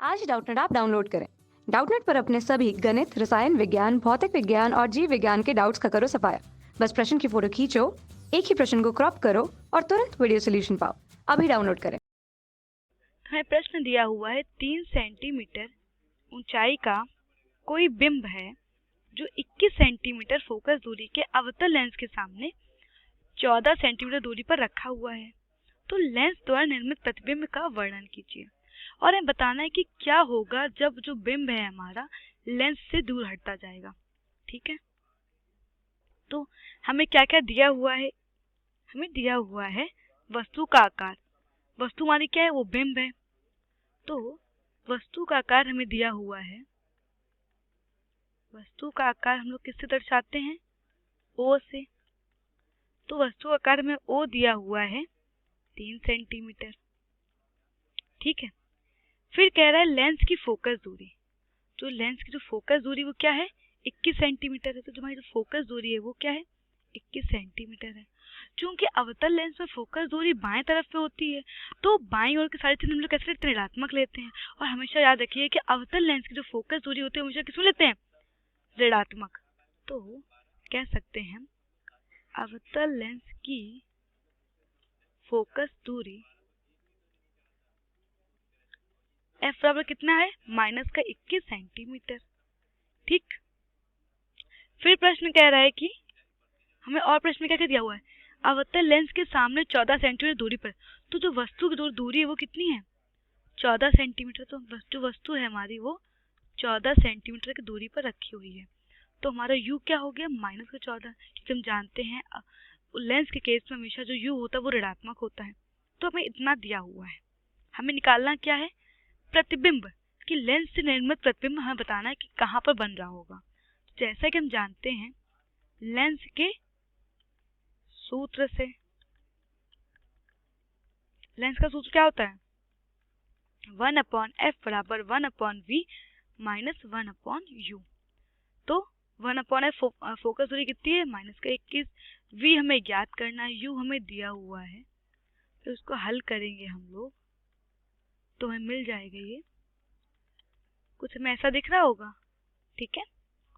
आज Doubtnut app download करें। Doubtnut पर अपने सभी गणित, रसायन विज्ञान, भौतिक विज्ञान और जीव विज्ञान के डाउट्स का करो सफाया। बस प्रश्न की फोटो खींचो, एक ही प्रश्न को क्रॉप करो और तुरंत वीडियो सोल्यूशन पाओ। अभी डाउनलोड करें। हमें प्रश्न दिया हुआ है 3 सेंटीमीटर ऊंचाई का कोई बिंब है जो 21 सेंटीमीटर फोकस दूरी के अवतल लेंस के सामने 14 सेंटीमीटर दूरी पर रखा हुआ है। तो लेंस द्वारा निर्मित प्रतिबिंब का वर्णन कीजिए और हमें बताना है कि क्या होगा जब जो बिंब है हमारा लेंस से दूर हटता जाएगा। ठीक है, तो हमें क्या क्या दिया हुआ है? हमें दिया हुआ है वस्तु का आकार। वस्तु मानी क्या है? वो बिंब है। तो वस्तु का आकार हमें दिया हुआ है। वस्तु का आकार हम लोग किससे दर्शाते हैं? ओ से। तो वस्तु का आकार में ओ दिया हुआ है 3 सेंटीमीटर। ठीक है, फिर कह रहा है लेंस की फोकस दूरी। तो लेंस की जो फोकस दूरी वो क्या है? 21 सेंटीमीटर है। तो हमारी जो फोकस दूरी है वो क्या है? 21 सेंटीमीटर है। चूंकि अवतल लेंस में फोकस दूरी बाएं तरफ पे होती है, तो बाएं ओर के सारे चिन्ह हम लोग कैसे लेते हैं? ऋणात्मक लेते हैं। और हमेशा याद रखिए कि अवतल लेंस की जो फोकस दूरी होती है हमेशा किसमें लेते हैं? ऋणात्मक। तो कह सकते हैं अवतल लेंस की फोकस दूरी f बराबर कितना है? माइनस का 21 सेंटीमीटर। ठीक, फिर प्रश्न कह रहा है कि हमें और प्रश्न क्या क्या दिया हुआ है? अवतल लेंस के सामने 14 सेंटीमीटर दूरी पर। तो जो वस्तु की दूरी है वो कितनी है? 14 सेंटीमीटर। तो जो वस्तु है हमारी वो 14 सेंटीमीटर की दूरी पर रखी हुई है। तो हमारा u क्या हो गया? माइनस का 14। क्योंकि हम जानते हैं लेंस के केस में हमेशा जो u होता है वो ऋणात्मक होता है। तो हमें इतना दिया हुआ है। हमें निकालना क्या है? प्रतिबिंब। कि लेंस से निर्मित प्रतिबिंब हमें बताना है कि कहाँ पर बन रहा होगा। जैसा कि हम जानते हैं लेंस के सूत्र से, लेंस का सूत्र क्या होता है? 1/f बराबर 1/v माइनस 1/u। तो 1/f फोकस दूरी कितनी है? माइनस का 21। v हमें ज्ञात करना है, u हमें दिया हुआ है। तो उसको हल करेंगे हम लोग तो हमें मिल जाएगा ये कुछ हमें ऐसा दिख रहा होगा। ठीक है,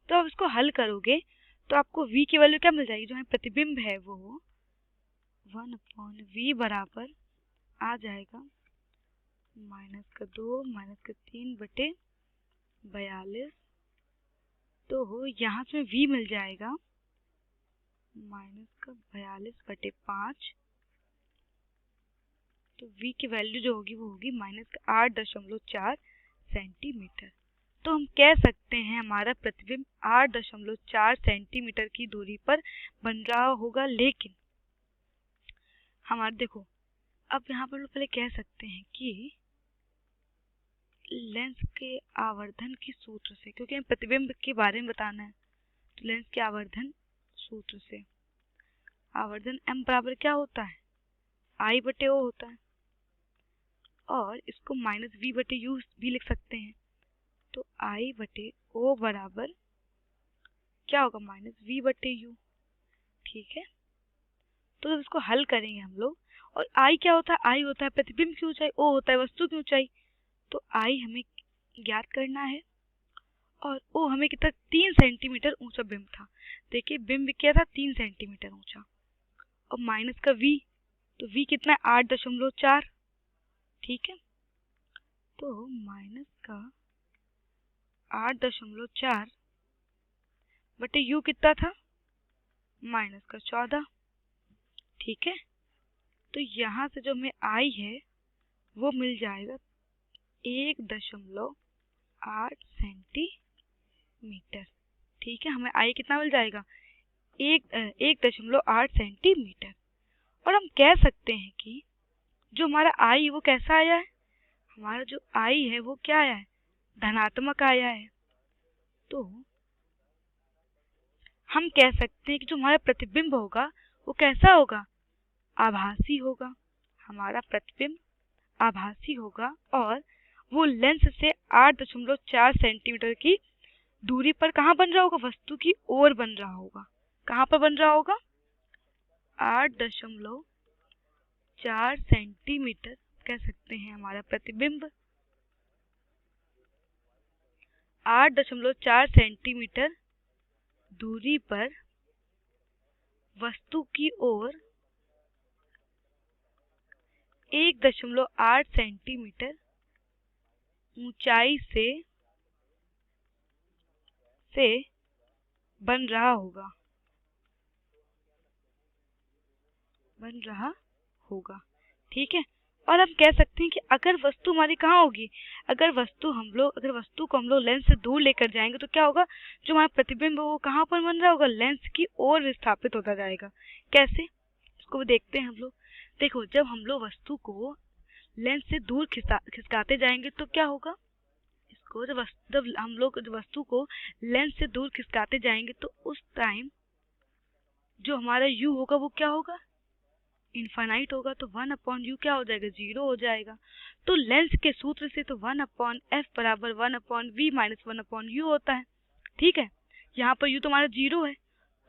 तो आप इसको हल करोगे तो आपको v की वैल्यू क्या मिल जाएगी? जो हमें प्रतिबिंब है वो 1/v बराबर आ जाएगा माइनस का 2 माइनस का 3/42। तो यहाँ से v मिल जाएगा माइनस का 42/5। तो v की वैल्यू जो होगी वो होगी माइनस का 8.4 सेंटीमीटर। तो हम कह सकते हैं हमारा प्रतिबिंब 8.4 सेंटीमीटर की दूरी पर बन रहा होगा। लेकिन हमारे देखो, अब यहाँ पर पहले कह सकते हैं कि लेंस के आवर्धन की सूत्र से, क्योंकि हमें प्रतिबिंब के बारे में बताना है, तो लेंस के आवर्धन सूत्र से आवर्धन m बराबर क्या होता है? I/O होता है। और इसको माइनस v/u भी लिख सकते हैं। तो I/O बराबर क्या होगा? Minus v/u। ठीक है, तो जब इसको हल करेंगे हम लोग, और I क्या होता है? I होता है प्रतिबिंब की ऊंचाई, O होता है वस्तु की ऊंचाई। तो I हमें ज्ञात करना है और O हमें कितना? 3 सेंटीमीटर ऊंचा बिंब था। देखिए बिंब क्या था? 3 सेंटीमीटर ऊंचा। और माइनस का v, तो v कितना है? 8.4। ठीक है, तो माइनस का 8.4 बटे u कितना था? माइनस का 14। ठीक है, तो यहाँ से जो हमें I है वो मिल जाएगा 1.8 सेंटीमीटर। ठीक है, हमें I कितना मिल जाएगा? 1.8 सेंटीमीटर। और हम कह सकते हैं कि जो हमारा I वो कैसा आया है? हमारा जो I है वो क्या आया है? धनात्मक आया है। तो हम कह सकते हैं कि जो हमारा प्रतिबिंब होगा वो कैसा होगा? आभासी होगा। हमारा प्रतिबिंब आभासी होगा और वो लेंस से 8.4 सेंटीमीटर की दूरी पर कहाँ बन रहा होगा? वस्तु की ओर बन रहा होगा। कहाँ पर बन रहा होगा? 8.4 सेंटीमीटर कह सकते हैं हमारा प्रतिबिंब 8.4 सेंटीमीटर दूरी पर वस्तु की ओर 1.8 सेंटीमीटर ऊंचाई से बन रहा होगा। ठीक है। और हम कह सकते हैं कि अगर वस्तु हमारी कहाँ होगी, अगर वस्तु को हम लोग लेंस से दूर लेकर जाएंगे तो क्या होगा, जो हमारा प्रतिबिंब है वो कहाँ पर बन रहा होगा, लेंस की ओर विस्थापित होता जाएगा। कैसे, इसको भी देखते हैं हम लोग। देखो, जब हम लोग वस्तु को लेंस से दूर खिसकाते जाएंगे तो क्या होगा, इसको जब हम लोग वस्तु को लेंस से दूर खिसकाते जाएंगे तो उस टाइम जो हमारा u होगा वो क्या होगा, इनफाइनाइट होगा। तो 1/u क्या हो जाएगा, 0 हो जाएगा। तो लेंस के सूत्र से तो 1/f बराबर 1/v माइनस 1/u होता है। ठीक है। यहाँ पर u तो हमारा 0 है,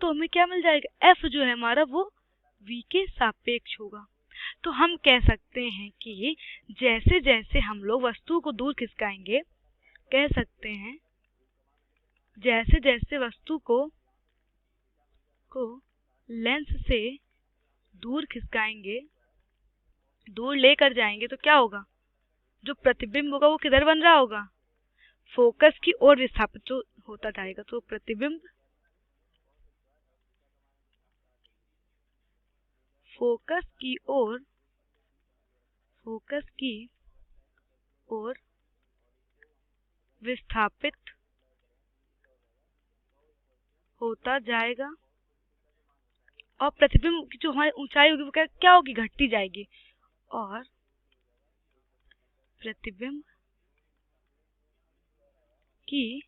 तो हमें क्या मिल जाएगा, f जो है हमारा वो v के सापेक्ष होगा। तो हम कह सकते हैं कि जैसे जैसे हम लोग वस्तु को दूर खिसकाएंगे, कह सकते हैं जैसे जैसे वस्तु को लेंस से दूर खिसकाएंगे, दूर लेकर जाएंगे तो क्या होगा, जो प्रतिबिंब होगा वो किधर बन रहा होगा, फोकस की ओर विस्थापित होता जाएगा। तो प्रतिबिंब फोकस की ओर विस्थापित होता जाएगा और प्रतिबिंब की जो हमारी ऊंचाई होगी वो क्या होगी, घटती जाएगी और प्रतिबिंब की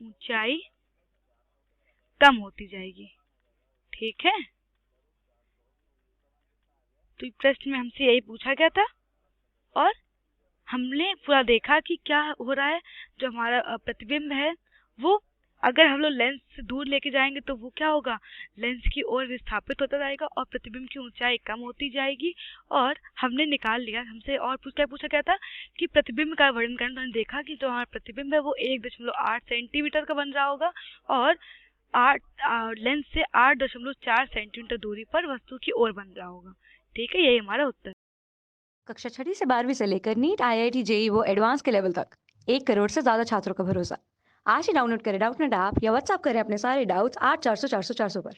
ऊंचाई कम होती जाएगी। ठीक है। तो प्रश्न में हमसे यही पूछा गया था और हमने पूरा देखा कि क्या हो रहा है, जो हमारा प्रतिबिंब है वो अगर हम लोग लेंस से दूर लेके जाएंगे तो वो क्या होगा, लेंस की ओर विस्थापित होता जाएगा और प्रतिबिंब की ऊंचाई कम होती जाएगी। और हमने निकाल लिया, हमसे और क्या पूछा गया था कि प्रतिबिंब का वर्णन करना। तो हमने देखा कि जो हमारा प्रतिबिंब है वो 1.8 सेंटीमीटर का बन रहा होगा और लेंस से 8.4 सेंटीमीटर दूरी पर वस्तु की ओर बन रहा होगा। ठीक है, यही हमारा उत्तर। कक्षा 6वीं से 12वीं से लेकर नीट, IIT, JEE वो एडवांस के लेवल तक 1 करोड़ से ज्यादा छात्रों का भरोसा। आज ही डाउनलोड करें डाउटनेट ऐप या व्हाट्सएप करें अपने सारे डाउट्स 8400 400 400 पर।